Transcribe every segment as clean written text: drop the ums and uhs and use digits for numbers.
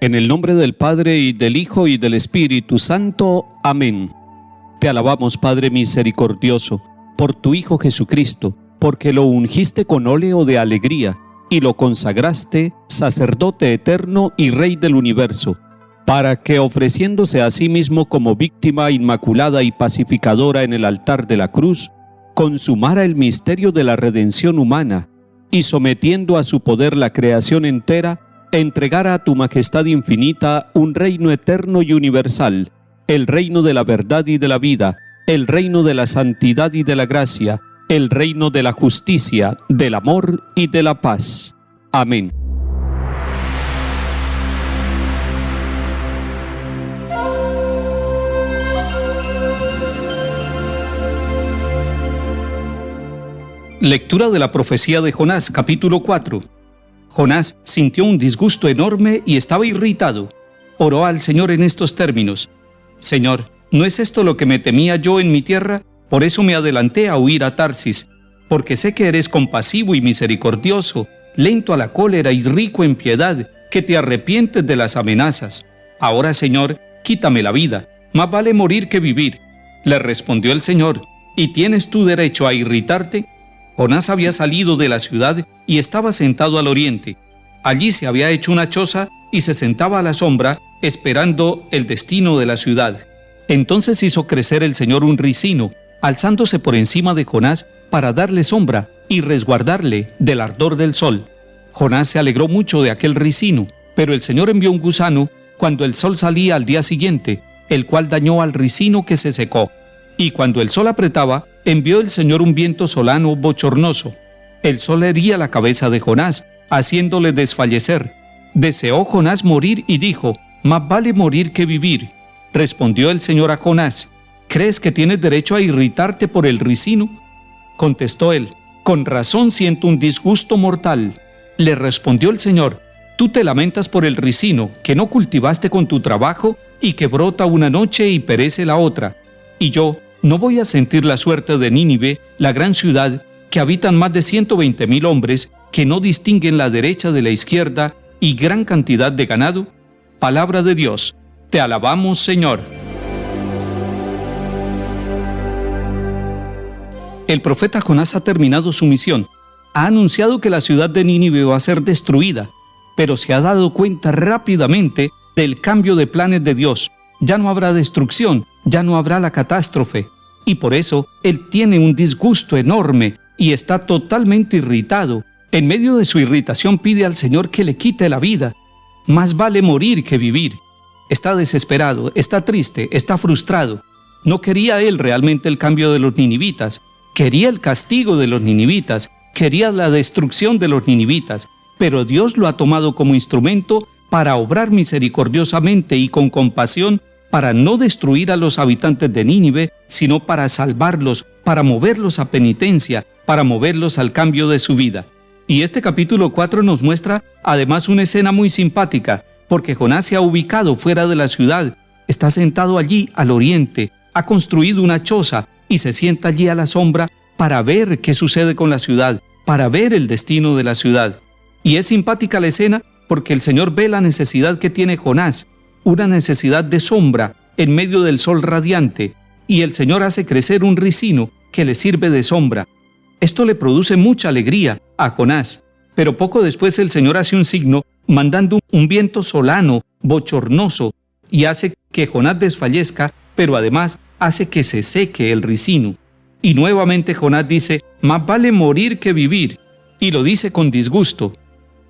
En el nombre del Padre, y del Hijo, y del Espíritu Santo. Amén. Te alabamos, Padre misericordioso, por tu Hijo Jesucristo, porque lo ungiste con óleo de alegría, y lo consagraste sacerdote eterno y Rey del universo, para que, ofreciéndose a sí mismo como víctima inmaculada y pacificadora en el altar de la cruz, consumara el misterio de la redención humana, y sometiendo a su poder la creación entera, entregara a tu majestad infinita un reino eterno y universal, el reino de la verdad y de la vida, el reino de la santidad y de la gracia, el reino de la justicia, del amor y de la paz. Amén. Lectura de la profecía de Jonás, capítulo 4. Jonás sintió un disgusto enorme y estaba irritado. Oró al Señor en estos términos: Señor, ¿no es esto lo que me temía yo en mi tierra? Por eso me adelanté a huir a Tarsis, porque sé que eres compasivo y misericordioso, lento a la cólera y rico en piedad, que te arrepientes de las amenazas. Ahora, Señor, quítame la vida, más vale morir que vivir. Le respondió el Señor: ¿y tienes tú derecho a irritarte? Jonás había salido de la ciudad y estaba sentado al oriente. Allí se había hecho una choza y se sentaba a la sombra, esperando el destino de la ciudad. Entonces hizo crecer el Señor un ricino, alzándose por encima de Jonás para darle sombra y resguardarle del ardor del sol. Jonás se alegró mucho de aquel ricino, pero el Señor envió un gusano cuando el sol salía al día siguiente, el cual dañó al ricino, que se secó. Y cuando el sol apretaba, envió el Señor un viento solano bochornoso. El sol hería la cabeza de Jonás, haciéndole desfallecer. Deseó Jonás morir y dijo: más vale morir que vivir. Respondió el Señor a Jonás: ¿crees que tienes derecho a irritarte por el ricino? Contestó él: con razón siento un disgusto mortal. Le respondió el Señor: tú te lamentas por el ricino, que no cultivaste con tu trabajo, y que brota una noche y perece la otra. Y yo no voy a sentir la suerte de Nínive, la gran ciudad, que habitan más de 120,000 hombres, que no distinguen la derecha de la izquierda, y gran cantidad de ganado. Palabra de Dios. Te alabamos, Señor. El profeta Jonás ha terminado su misión. Ha anunciado que la ciudad de Nínive va a ser destruida, pero se ha dado cuenta rápidamente del cambio de planes de Dios. Ya no habrá destrucción, ya no habrá la catástrofe. Y por eso él tiene un disgusto enorme y está totalmente irritado. En medio de su irritación pide al Señor que le quite la vida. Más vale morir que vivir. Está desesperado, está triste, está frustrado. No quería él realmente el cambio de los ninivitas. Quería el castigo de los ninivitas. Quería la destrucción de los ninivitas. Pero Dios lo ha tomado como instrumento para obrar misericordiosamente y con compasión, para no destruir a los habitantes de Nínive, sino para salvarlos, para moverlos a penitencia, para moverlos al cambio de su vida. Y este capítulo 4 nos muestra además una escena muy simpática, porque Jonás se ha ubicado fuera de la ciudad, está sentado allí al oriente, ha construido una choza y se sienta allí a la sombra para ver qué sucede con la ciudad, para ver el destino de la ciudad. Y es simpática la escena porque el Señor ve la necesidad que tiene Jonás, una necesidad de sombra en medio del sol radiante, y el Señor hace crecer un ricino que le sirve de sombra. Esto le produce mucha alegría a Jonás, pero poco después el Señor hace un signo mandando un viento solano, bochornoso, y hace que Jonás desfallezca, pero además hace que se seque el ricino. Y nuevamente Jonás dice: más vale morir que vivir, y lo dice con disgusto.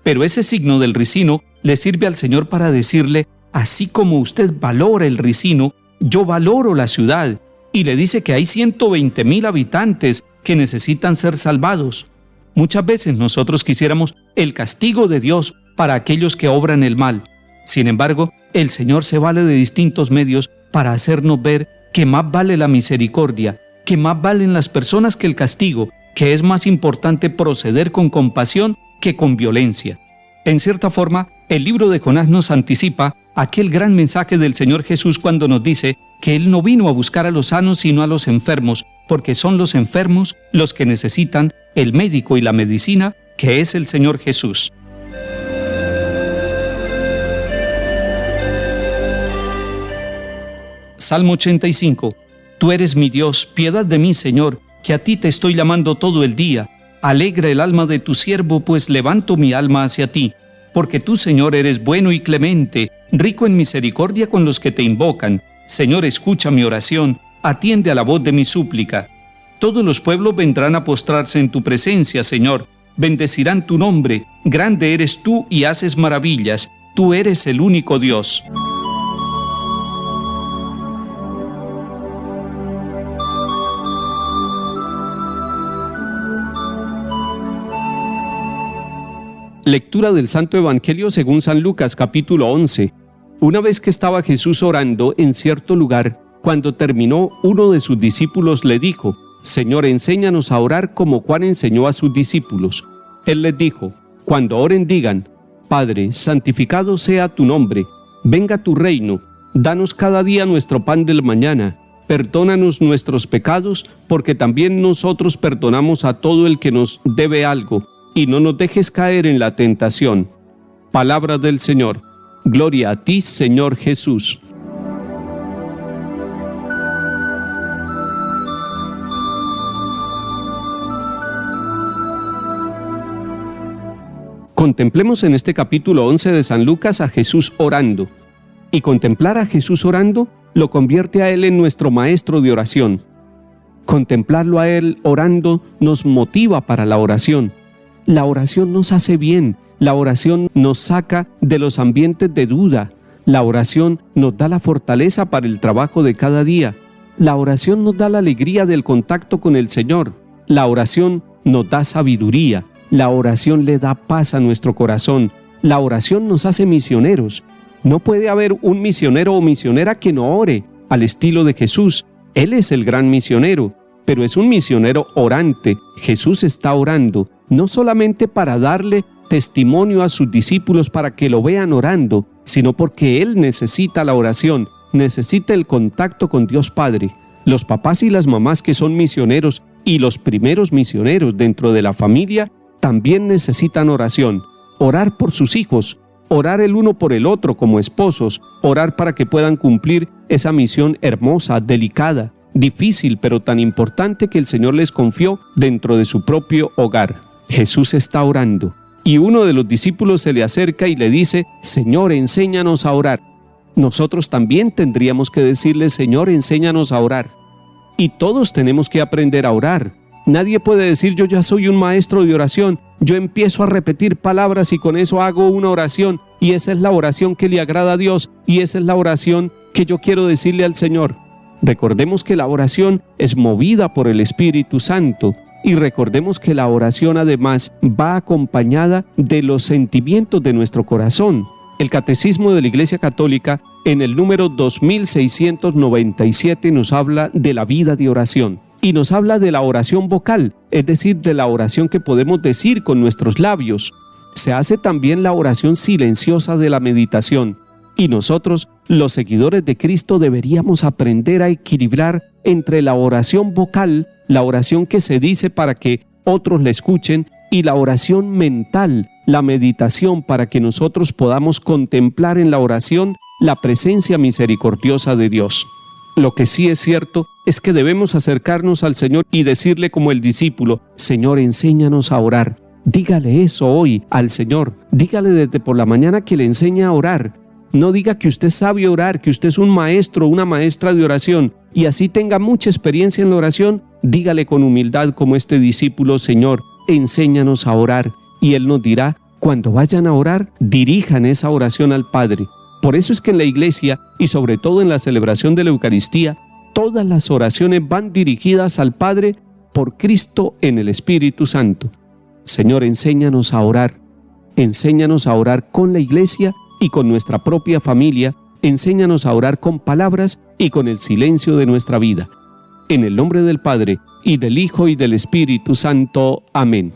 Pero ese signo del ricino le sirve al Señor para decirle: así como usted valora el ricino, yo valoro la ciudad. Y le dice que hay 120,000 habitantes que necesitan ser salvados. Muchas veces nosotros quisiéramos el castigo de Dios para aquellos que obran el mal. Sin embargo, el Señor se vale de distintos medios para hacernos ver que más vale la misericordia, que más valen las personas que el castigo, que es más importante proceder con compasión que con violencia. En cierta forma, el libro de Jonás nos anticipa aquel gran mensaje del Señor Jesús cuando nos dice que Él no vino a buscar a los sanos sino a los enfermos, porque son los enfermos los que necesitan el médico y la medicina, que es el Señor Jesús. Salmo 85. Tú eres mi Dios, piedad de mí, Señor, que a ti te estoy llamando todo el día. Alegra el alma de tu siervo, pues levanto mi alma hacia ti. Porque tú, Señor, eres bueno y clemente, rico en misericordia con los que te invocan. Señor, escucha mi oración, atiende a la voz de mi súplica. Todos los pueblos vendrán a postrarse en tu presencia, Señor. Bendecirán tu nombre. Grande eres tú y haces maravillas. Tú eres el único Dios. Lectura del Santo Evangelio según San Lucas, capítulo 11. Una vez que estaba Jesús orando en cierto lugar, cuando terminó, uno de sus discípulos le dijo: Señor, enséñanos a orar como Juan enseñó a sus discípulos. Él les dijo: cuando oren digan: Padre, santificado sea tu nombre, venga tu reino, danos cada día nuestro pan del mañana, perdónanos nuestros pecados, porque también nosotros perdonamos a todo el que nos debe algo, y no nos dejes caer en la tentación. Palabra del Señor. Gloria a ti, Señor Jesús. Contemplemos en este capítulo 11 de San Lucas a Jesús orando. Y contemplar a Jesús orando lo convierte a Él en nuestro maestro de oración. Contemplarlo a Él orando nos motiva para la oración. La oración nos hace bien, la oración nos saca de los ambientes de duda, la oración nos da la fortaleza para el trabajo de cada día, la oración nos da la alegría del contacto con el Señor, la oración nos da sabiduría, la oración le da paz a nuestro corazón, la oración nos hace misioneros. No puede haber un misionero o misionera que no ore al estilo de Jesús. Él es el gran misionero, pero es un misionero orante. Jesús está orando, no solamente para darle testimonio a sus discípulos para que lo vean orando, sino porque Él necesita la oración, necesita el contacto con Dios Padre. Los papás y las mamás que son misioneros y los primeros misioneros dentro de la familia también necesitan oración. Orar por sus hijos, orar el uno por el otro como esposos, orar para que puedan cumplir esa misión hermosa, delicada, difícil, pero tan importante que el Señor les confió dentro de su propio hogar. Jesús está orando y uno de los discípulos se le acerca y le dice: Señor, enséñanos a orar. Nosotros también tendríamos que decirle: Señor, enséñanos a orar. Y todos tenemos que aprender a orar. Nadie puede decir: yo ya soy un maestro de oración, yo empiezo a repetir palabras y con eso hago una oración, y esa es la oración que le agrada a Dios, y esa es la oración que yo quiero decirle al Señor. Recordemos que la oración es movida por el Espíritu Santo, y recordemos que la oración además va acompañada de los sentimientos de nuestro corazón. El Catecismo de la Iglesia Católica, en el número 2697, nos habla de la vida de oración. Y nos habla de la oración vocal, es decir, de la oración que podemos decir con nuestros labios. Se hace también la oración silenciosa de la meditación. Y nosotros, los seguidores de Cristo, deberíamos aprender a equilibrar entre la oración vocal, la oración que se dice para que otros la escuchen, y la oración mental, la meditación para que nosotros podamos contemplar en la oración la presencia misericordiosa de Dios. Lo que sí es cierto es que debemos acercarnos al Señor y decirle como el discípulo: Señor, enséñanos a orar. Dígale eso hoy al Señor. Dígale desde por la mañana que le enseñe a orar. No diga que usted sabe orar, que usted es un maestro o una maestra de oración y así tenga mucha experiencia en la oración. Dígale con humildad como este discípulo: Señor, enséñanos a orar. Y Él nos dirá: cuando vayan a orar, dirijan esa oración al Padre. Por eso es que en la iglesia, y sobre todo en la celebración de la Eucaristía, todas las oraciones van dirigidas al Padre por Cristo en el Espíritu Santo. Señor, enséñanos a orar. Enséñanos a orar con la iglesia y con nuestra propia familia. Enséñanos a orar con palabras y con el silencio de nuestra vida. En el nombre del Padre, y del Hijo, y del Espíritu Santo. Amén.